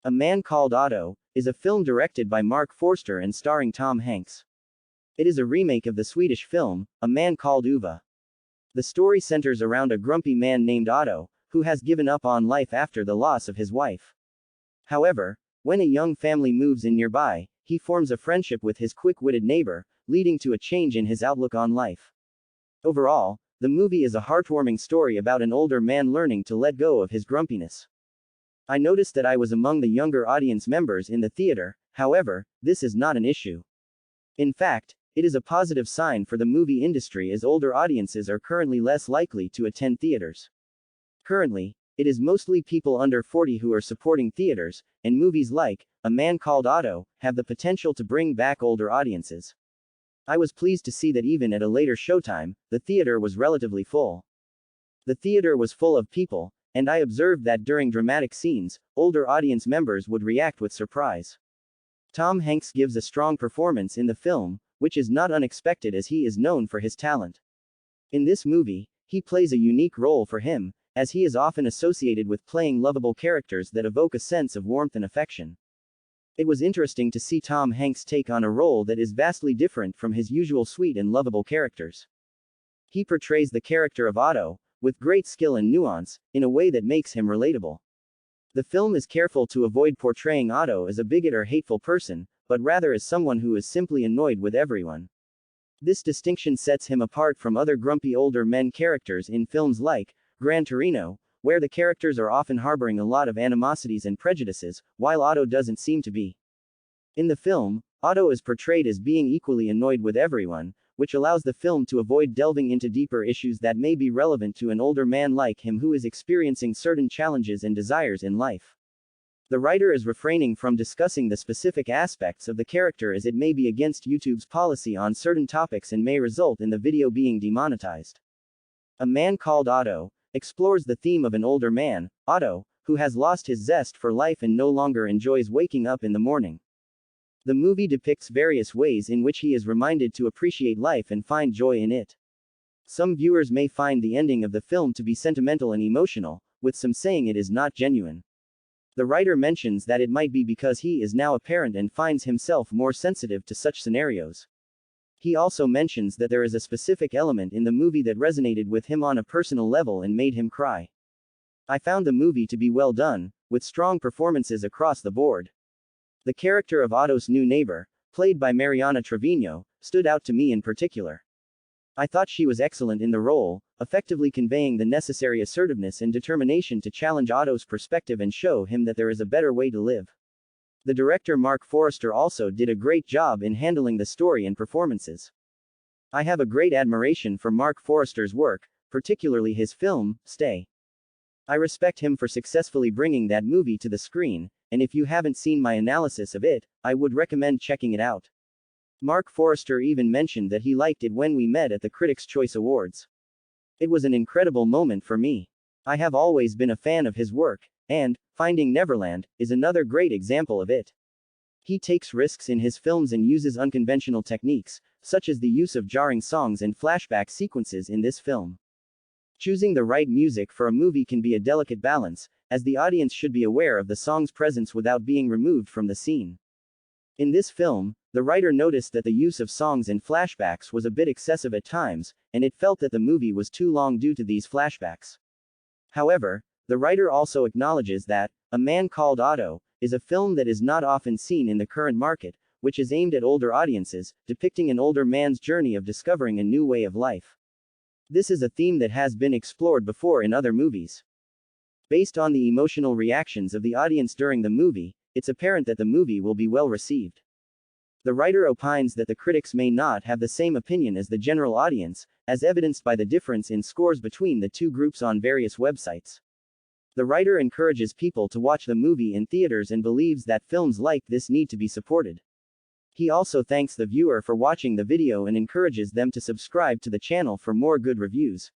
A Man Called Otto is a film directed by Mark Forster and starring Tom Hanks. It is a remake of the Swedish film, A Man Called Otto. The story centers around a grumpy man named Otto, who has given up on life after the loss of his wife. However, when a young family moves in nearby, he forms a friendship with his quick-witted neighbor, leading to a change in his outlook on life. Overall, the movie is a heartwarming story about an older man learning to let go of his grumpiness. I noticed that I was among the younger audience members in the theater. However, this is not an issue. In fact, it is a positive sign for the movie industry as older audiences are currently less likely to attend theaters. Currently, it is mostly people under 40 who are supporting theaters, and movies like A Man Called Otto have the potential to bring back older audiences. I was pleased to see that even at a later showtime, the theater was relatively full. The theater was full of people, and I observed that during dramatic scenes, older audience members would react with surprise. Tom Hanks gives a strong performance in the film, which is not unexpected as he is known for his talent. In this movie, he plays a unique role for him, as he is often associated with playing lovable characters that evoke a sense of warmth and affection. It was interesting to see Tom Hanks take on a role that is vastly different from his usual sweet and lovable characters. He portrays the character of Otto, with great skill and nuance, in a way that makes him relatable. The film is careful to avoid portraying Otto as a bigot or hateful person, but rather as someone who is simply annoyed with everyone. This distinction sets him apart from other grumpy older men characters in films like Gran Torino, where the characters are often harboring a lot of animosities and prejudices, while Otto doesn't seem to be. In the film, Otto is portrayed as being equally annoyed with everyone, which allows the film to avoid delving into deeper issues that may be relevant to an older man like him who is experiencing certain challenges and desires in life. The writer is refraining from discussing the specific aspects of the character as it may be against YouTube's policy on certain topics and may result in the video being demonetized. A Man Called Otto explores the theme of an older man, Otto, who has lost his zest for life and no longer enjoys waking up in the morning. The movie depicts various ways in which he is reminded to appreciate life and find joy in it. Some viewers may find the ending of the film to be sentimental and emotional, with some saying it is not genuine. The writer mentions that it might be because he is now a parent and finds himself more sensitive to such scenarios. He also mentions that there is a specific element in the movie that resonated with him on a personal level and made him cry. I found the movie to be well done, with strong performances across the board. The character of Otto's new neighbor, played by Mariana Trevino, stood out to me in particular. I thought she was excellent in the role, effectively conveying the necessary assertiveness and determination to challenge Otto's perspective and show him that there is a better way to live. The director Mark Forster also did a great job in handling the story and performances. I have a great admiration for Mark Forster's work, particularly his film, Stay. I respect him for successfully bringing that movie to the screen, and if you haven't seen my analysis of it, I would recommend checking it out. Mark Forster even mentioned that he liked it when we met at the Critics' Choice Awards. It was an incredible moment for me. I have always been a fan of his work, and Finding Neverland is another great example of it. He takes risks in his films and uses unconventional techniques, such as the use of jarring songs and flashback sequences in this film. Choosing the right music for a movie can be a delicate balance, as the audience should be aware of the song's presence without being removed from the scene. In this film, the writer noticed that the use of songs and flashbacks was a bit excessive at times, and it felt that the movie was too long due to these flashbacks. However, the writer also acknowledges that A Man Called Otto is a film that is not often seen in the current market, which is aimed at older audiences, depicting an older man's journey of discovering a new way of life. This is a theme that has been explored before in other movies. Based on the emotional reactions of the audience during the movie, it's apparent that the movie will be well received. The writer opines that the critics may not have the same opinion as the general audience, as evidenced by the difference in scores between the two groups on various websites. The writer encourages people to watch the movie in theaters and believes that films like this need to be supported. He also thanks the viewer for watching the video and encourages them to subscribe to the channel for more good reviews.